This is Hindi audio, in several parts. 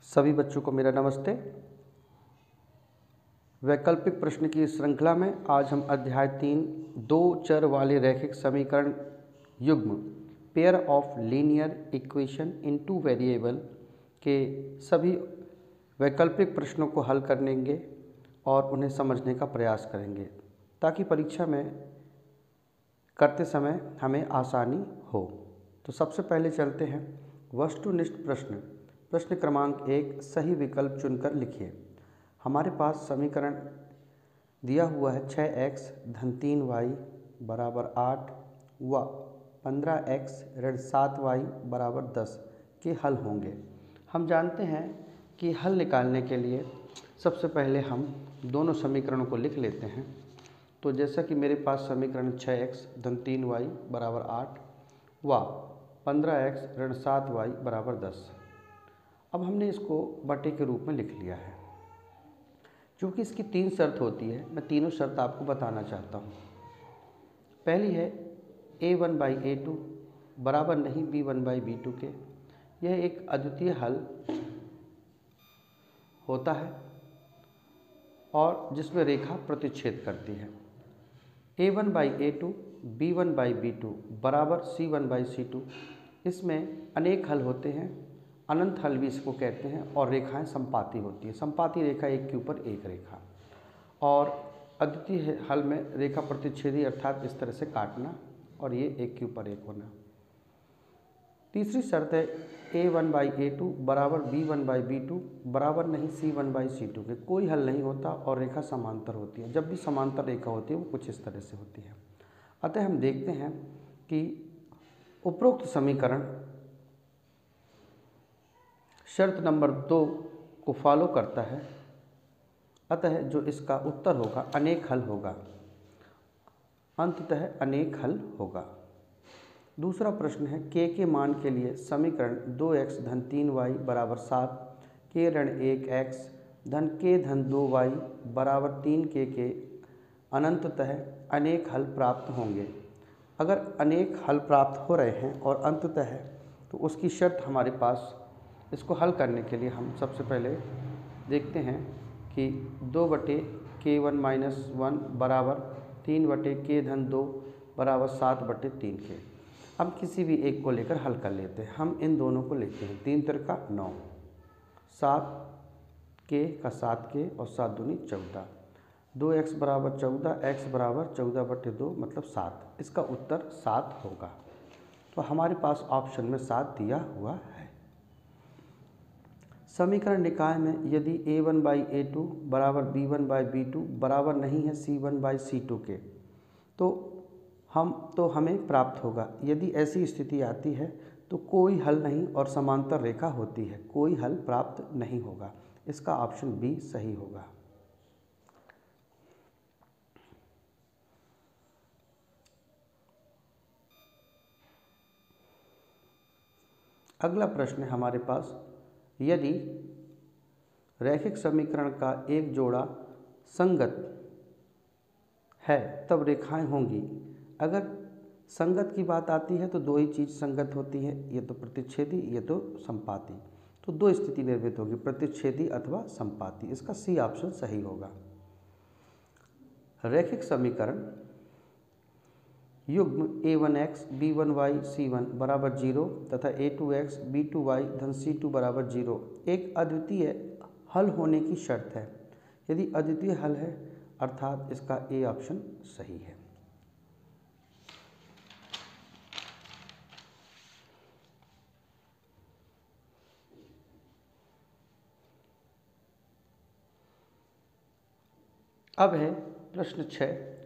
सभी बच्चों को मेरा नमस्ते। वैकल्पिक प्रश्न की श्रृंखला में आज हम अध्याय 3 दो चर वाले रैखिक समीकरण युग्म pair of linear equation in two variable के सभी वैकल्पिक प्रश्नों को हल करेंगे और उन्हें समझने का प्रयास करेंगे ताकि परीक्षा में करते समय हमें आसानी हो। तो सबसे पहले चलते हैं वस्तुनिष्ठ प्रश्न। प्रश्न क्रमांक 1 सही विकल्प चुनकर लिखिए। हमारे पास समीकरण दिया हुआ है 6x धन 3y बराबर 8 व 15x ऋण 7y बराबर 10 के हल होंगे। हम जानते हैं कि हल निकालने के लिए सबसे पहले हम दोनों समीकरणों को लिख लेते हैं। तो जैसा कि मेरे पास समीकरण 6x धन 3y बराबर 8 व 15x ऋण 7y बराबर 10। अब हमने इसको बटे के रूप में लिख लिया है। क्योंकि इसकी 3 शर्त होती है, मैं तीनों शर्त आपको बताना चाहता हूँ। पहली है a1/a2 बराबर नहीं b1/b2 के। यह एक अद्वितीय हल होता है और जिसमें रेखा प्रतिच्छेद करती है। a1/a2 b1/b2 बराबर c1/c2। इसमें अनेक हल होते हैं, अनंत हल भी इसको कहते हैं, और रेखाएं संपाती होती है। संपाती रेखा एक के ऊपर एक रेखा, और अद्वितीय हल में रेखा प्रतिच्छेदी अर्थात इस तरह से काटना और ये एक के ऊपर एक होना। तीसरी शर्त है a1/a2 बराबर b1/b2 बराबर नहीं c1/c2 के। कोई हल नहीं होता और रेखा समांतर होती है। जब भी समांतर रेखा होती है वो कुछ इस तरह से होती है। अतः हम देखते हैं कि उपरोक्त समीकरण शर्त नंबर 2 को फॉलो करता है, अतः जो इसका उत्तर होगा अनेक हल होगा, अंततः अनेक हल होगा। दूसरा प्रश्न है के मान के लिए समीकरण 2x धन 3y बराबर 7 के ऋण 1x धन k धन 2y बराबर 3k के अनंततः अनेक हल प्राप्त होंगे। अगर अनेक हल प्राप्त हो रहे हैं और अंततः तो उसकी शर्त हमारे पास, इसको हल करने के लिए हम सबसे पहले देखते हैं कि 2/k1-1 बराबर 3/k धन 2 बराबर 7/3 के। हम किसी भी एक को लेकर हल कर लेते हैं। हम इन दोनों को लेते हैं 3 × 9, 7k का 7k और 7 दूनी 14। 2x बराबर 14, x बराबर 14/2 मतलब 7। इसका उत्तर 7 होगा। तो हमारे पास ऑप्शन में 7 दिया हुआ है। समीकरण निकाय में यदि a1/a2 बराबर b1/b2 बराबर नहीं है c1/c2 के तो हमें प्राप्त होगा। यदि ऐसी स्थिति आती है तो कोई हल नहीं और समांतर रेखा होती है, कोई हल प्राप्त नहीं होगा। इसका ऑप्शन बी सही होगा। अगला प्रश्न है हमारे पास, यदि रैखिक समीकरण का एक जोड़ा संगत है तब रेखाएं होंगी। अगर संगत की बात आती है तो दो ही चीज़ संगत होती है, ये तो प्रतिच्छेदी ये तो संपाती। तो दो स्थिति निर्मित होगी, प्रतिच्छेदी अथवा संपाती। इसका सी ऑप्शन सही होगा। रैखिक समीकरण युग्म a1x b1y c1 बराबर 0 तथा a2x b2y धन c2 बराबर 0 एक अद्वितीय हल होने की शर्त है। यदि अद्वितीय हल है अर्थात इसका ए ऑप्शन सही है। अब है प्रश्न 6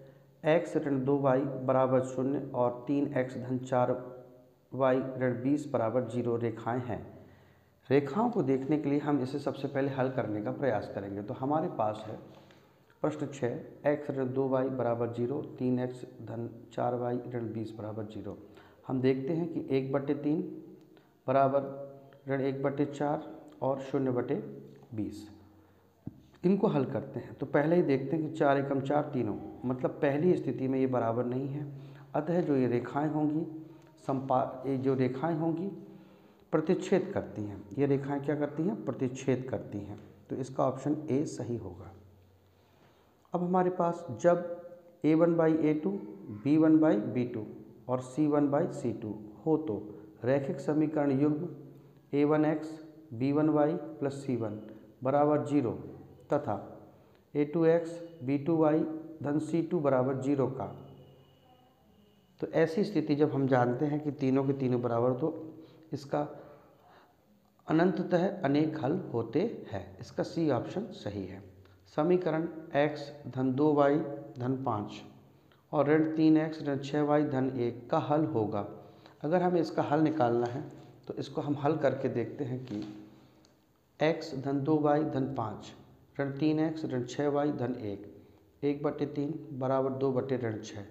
x ऋण 2y बराबर 0 और 3x धन 4y ऋण 20 बराबर 0 रेखाएं हैं। रेखाओं को देखने के लिए हम इसे सबसे पहले हल करने का प्रयास करेंगे। तो हमारे पास है प्रश्न 6 x ऋण 2y बराबर 0, 3x धन 4y ऋण 20 बराबर 0। हम देखते हैं कि 1/3 बराबर ऋण 1/4 और 0/20। इनको हल करते हैं तो पहले ही देखते हैं कि 4 एकम 4 तीनों, मतलब पहली स्थिति में ये बराबर नहीं है। अतः जो ये रेखाएं होंगी जो रेखाएं होंगी प्रतिच्छेद करती हैं। ये रेखाएं क्या करती हैं? प्रतिच्छेद करती हैं। तो इसका ऑप्शन ए सही होगा। अब हमारे पास जब a1/a2, b1/b2 और c1/c2 हो तो रैखिक समीकरण युग्म a1x b1y प्लस c1 बराबर 0 तथा a2x b2y धन c2 बराबर 0 का। तो ऐसी स्थिति जब हम जानते हैं कि तीनों के तीनों बराबर, तो इसका अनंततः अनेक हल होते हैं। इसका सी ऑप्शन सही है। समीकरण x धन 2y धन 5 और ऋण 3x ऋण 6y धन 1 का हल होगा। अगर हमें इसका हल निकालना है तो इसको हम हल करके देखते हैं कि x धन 2y धन 5 ऋण 3x ऋण 6y धन 1/3 बराबर 2/6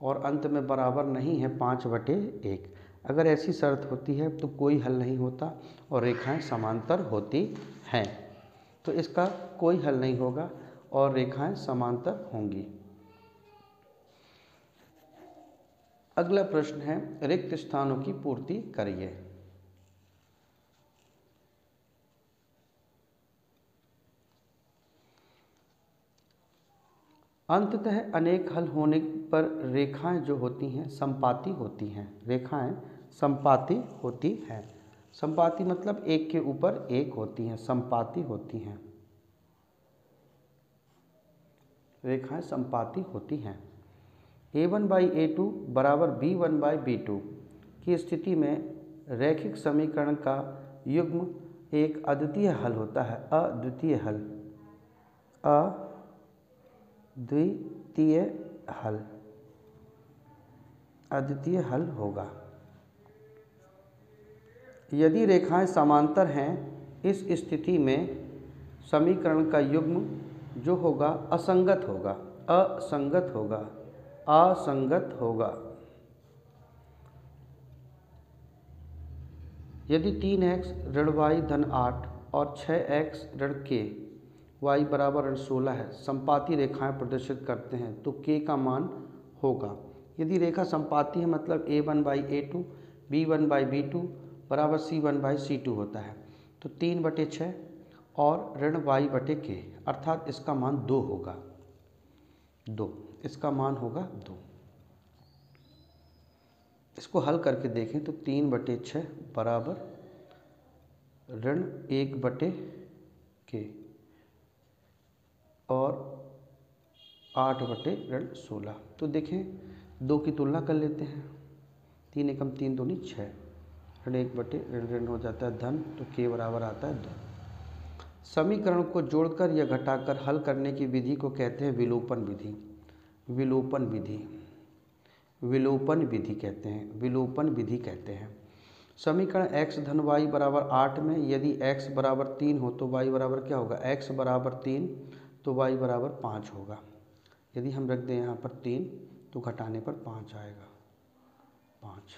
और अंत में बराबर नहीं है 5/1। अगर ऐसी शर्त होती है तो कोई हल नहीं होता और रेखाएं समांतर होती हैं। तो इसका कोई हल नहीं होगा और रेखाएं समांतर होंगी। अगला प्रश्न है रिक्त स्थानों की पूर्ति करिए। अंततः अनेक हल होने पर रेखाएं जो होती हैं संपाती होती हैं। रेखाएं संपाती होती हैं। संपाती मतलब एक के ऊपर एक होती हैं, संपाती होती हैं। रेखाएं संपाती होती हैं। a1/a2 बराबर b1/b2 की स्थिति में रैखिक समीकरण का युग्म एक अद्वितीय हल होता है। अद्वितीय हल, अद्वितीय हल, अद्वितीय हल होगा। यदि रेखाएं समांतर हैं इस स्थिति में समीकरण का युग्म जो होगा असंगत होगा, असंगत होगा, असंगत होगा। यदि 3x ऋण y धन 8 और 6x ऋण k y बराबर ऋण 16 है, संपाती रेखाएं प्रदर्शित करते हैं तो k का मान होगा। यदि रेखा संपाती है मतलब a1/a2 b1/b2 बराबर c1/c2 होता है तो 3/6 और ऋण y/k अर्थात इसका मान 2 होगा। 2, इसका मान होगा 2। इसको हल करके देखें तो 3/6 बराबर ऋण 1/k और 8/16। तो देखें 2 की तुलना कर लेते हैं। 3 एकम 3 दूनी 6, ऋण 1/ऋण हो जाता है धन, तो k बराबर आता है 2। समीकरण को जोड़कर या घटाकर हल करने की विधि को कहते हैं विलोपन विधि। विलोपन विधि, विलोपन विधि कहते हैं, विलोपन विधि कहते हैं। समीकरण x धन y बराबर 8 में यदि x बराबर 3 हो तो y बराबर क्या होगा? x बराबर 3 तो y बराबर 5 होगा। यदि हम रख दें यहाँ पर 3 तो घटाने पर 5 आएगा, 5।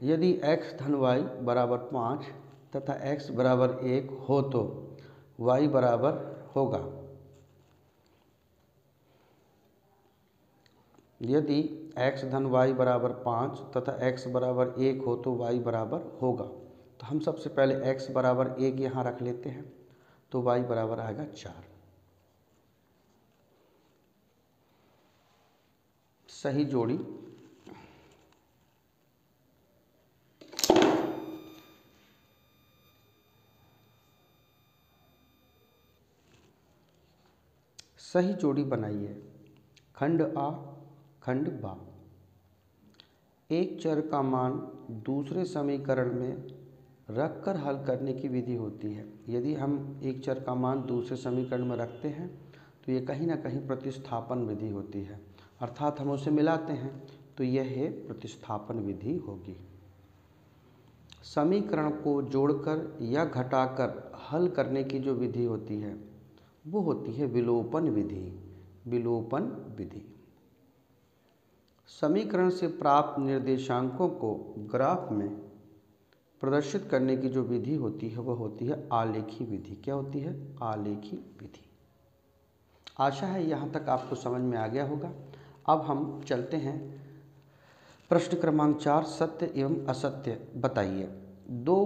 यदि x धन y बराबर 5 तथा x बराबर 1 हो तो y बराबर होगा। यदि x धन y बराबर 5 तथा x बराबर 1 हो तो y बराबर होगा। तो हम सबसे पहले x बराबर 1 यहाँ रख लेते हैं तो y बराबर आएगा 4। सही जोड़ी सही जोड़ी बनाइए। खंड आ खंड बा। एक चर का मान दूसरे समीकरण में रखकर हल करने की विधि होती है। यदि हम एक चर का मान दूसरे समीकरण में रखते हैं तो ये कहीं ना कहीं प्रतिस्थापन विधि होती है, अर्थात हम उसे मिलाते हैं तो यह है प्रतिस्थापन विधि होगी। समीकरण को जोड़कर या घटाकर हल करने की जो विधि होती है वो होती है विलोपन विधि। विलोपन विधि समीकरण से प्राप्त निर्देशांकों को ग्राफ में प्रदर्शित करने की जो विधि होती है वह होती है आलेखी विधि। क्या होती है? आलेखी विधि। आशा है यहाँ तक आपको समझ में आ गया होगा। अब हम चलते हैं प्रश्न क्रमांक 4, सत्य एवं असत्य बताइए। दो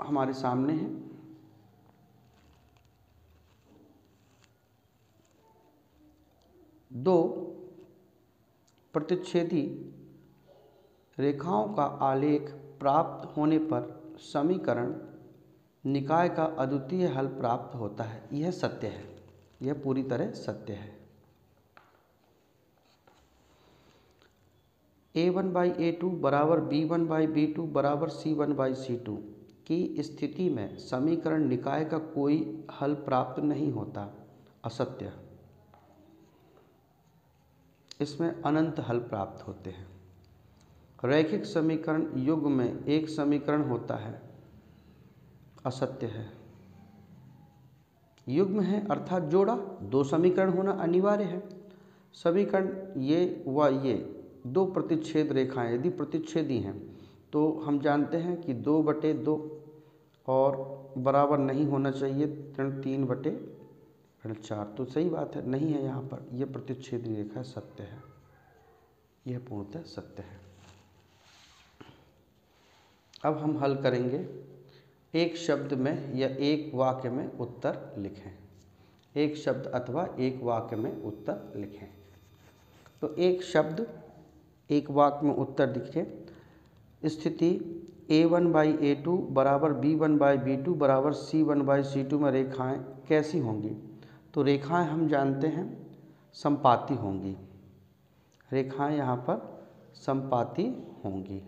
हमारे सामने हैं, दो प्रतिच्छेदी रेखाओं का आलेख प्राप्त होने पर समीकरण निकाय का अद्वितीय हल प्राप्त होता है। यह सत्य है, यह पूरी तरह सत्य है। a1/a2 बराबर b1/b2 बराबर c1/c2 की स्थिति में समीकरण निकाय का कोई हल प्राप्त नहीं होता। असत्य। इसमें अनंत हल प्राप्त होते हैं। रैखिक समीकरण युग्म में एक समीकरण होता है। असत्य है। युग्म है अर्थात जोड़ा, दो समीकरण होना अनिवार्य है। समीकरण ये व ये दो प्रतिच्छेद रेखाएं यदि प्रतिच्छेदी हैं तो हम जानते हैं कि 2/2 और बराबर नहीं होना चाहिए 3/4। तो सही बात है, नहीं है यहाँ पर। यह प्रतिच्छेदी रेखा सत्य है, यह पूर्णतः सत्य है। अब हम हल करेंगे। एक शब्द में या एक वाक्य में उत्तर लिखें। एक शब्द अथवा एक वाक्य में उत्तर लिखें। तो एक शब्द एक वाक्य में उत्तर लिखें। स्थिति a1/a2 बराबर b1/b2 बराबर c1/c2 में रेखाएं कैसी होंगी? तो रेखाएं हम जानते हैं समपाती होंगी। रेखाएं यहाँ पर समपाती होंगी।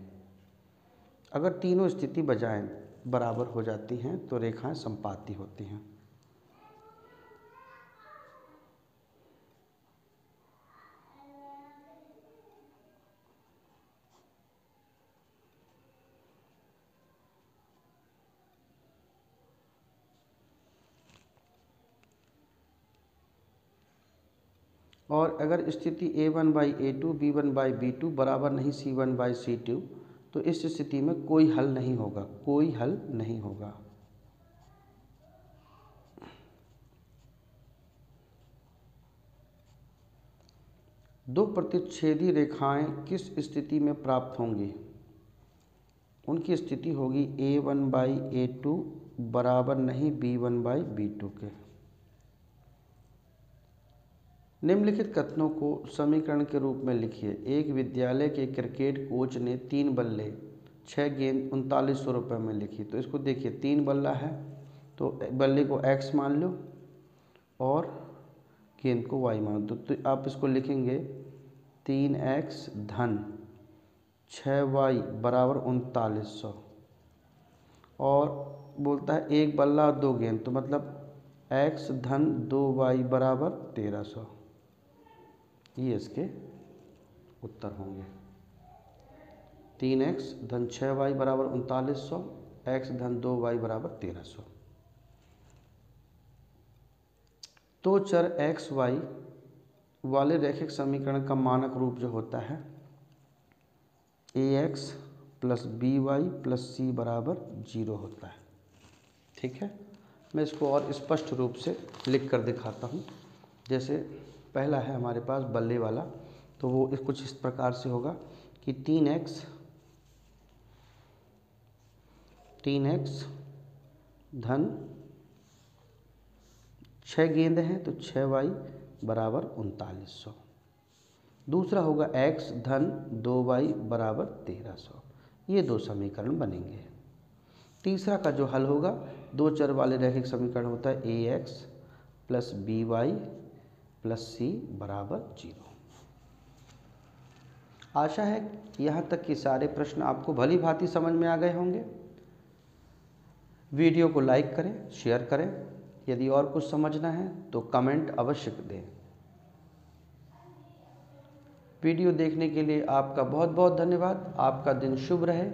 अगर तीनों स्थिति बजाएं बराबर हो जाती हैं तो रेखाएं समपाती होती हैं। और अगर स्थिति a1/a2 b1/b2 बराबर नहीं c1/c2 तो इस स्थिति में कोई हल नहीं होगा, कोई हल नहीं होगा। दो प्रतिच्छेदी रेखाएं किस स्थिति में प्राप्त होंगी? उनकी स्थिति होगी a1/a2 बराबर नहीं b1/b2 के। निम्नलिखित कथनों को समीकरण के रूप में लिखिए। एक विद्यालय के क्रिकेट कोच ने 3 बल्ले 6 गेंद 3900 रुपये में लिखी। तो इसको देखिए, 3 बल्ला है तो बल्ले को x मान लो और गेंद को y मान दो। तो आप इसको लिखेंगे 3x धन 6y बराबर 3900 और बोलता है एक बल्ला और 2 गेंद, तो मतलब x धन 2y बराबर 1300। ये इसके उत्तर होंगे। 3x धन 6y बराबर 3900, x धन 2y बराबर 1300। तो चर x y वाले रैखिक समीकरण का मानक रूप जो होता है ax plus by plus c बराबर 0 होता है। ठीक है, मैं इसको और स्पष्ट रूप से लिख कर दिखाता हूँ। जैसे पहला है हमारे पास बल्ले वाला, तो वो कुछ इस प्रकार से होगा कि 3x धन 6 गेंद हैं तो 6y बराबर 3900। दूसरा होगा x धन 2y बराबर 1300। ये दो समीकरण बनेंगे। तीसरा का जो हल होगा, दो चर वाले रैखिक समीकरण होता है ax plus by plus c बराबर 0। आशा है कि यहाँ तक के सारे प्रश्न आपको भली भांति समझ में आ गए होंगे। वीडियो को लाइक करें, शेयर करें। यदि और कुछ समझना है तो कमेंट अवश्य दें। वीडियो देखने के लिए आपका बहुत बहुत धन्यवाद। आपका दिन शुभ रहे।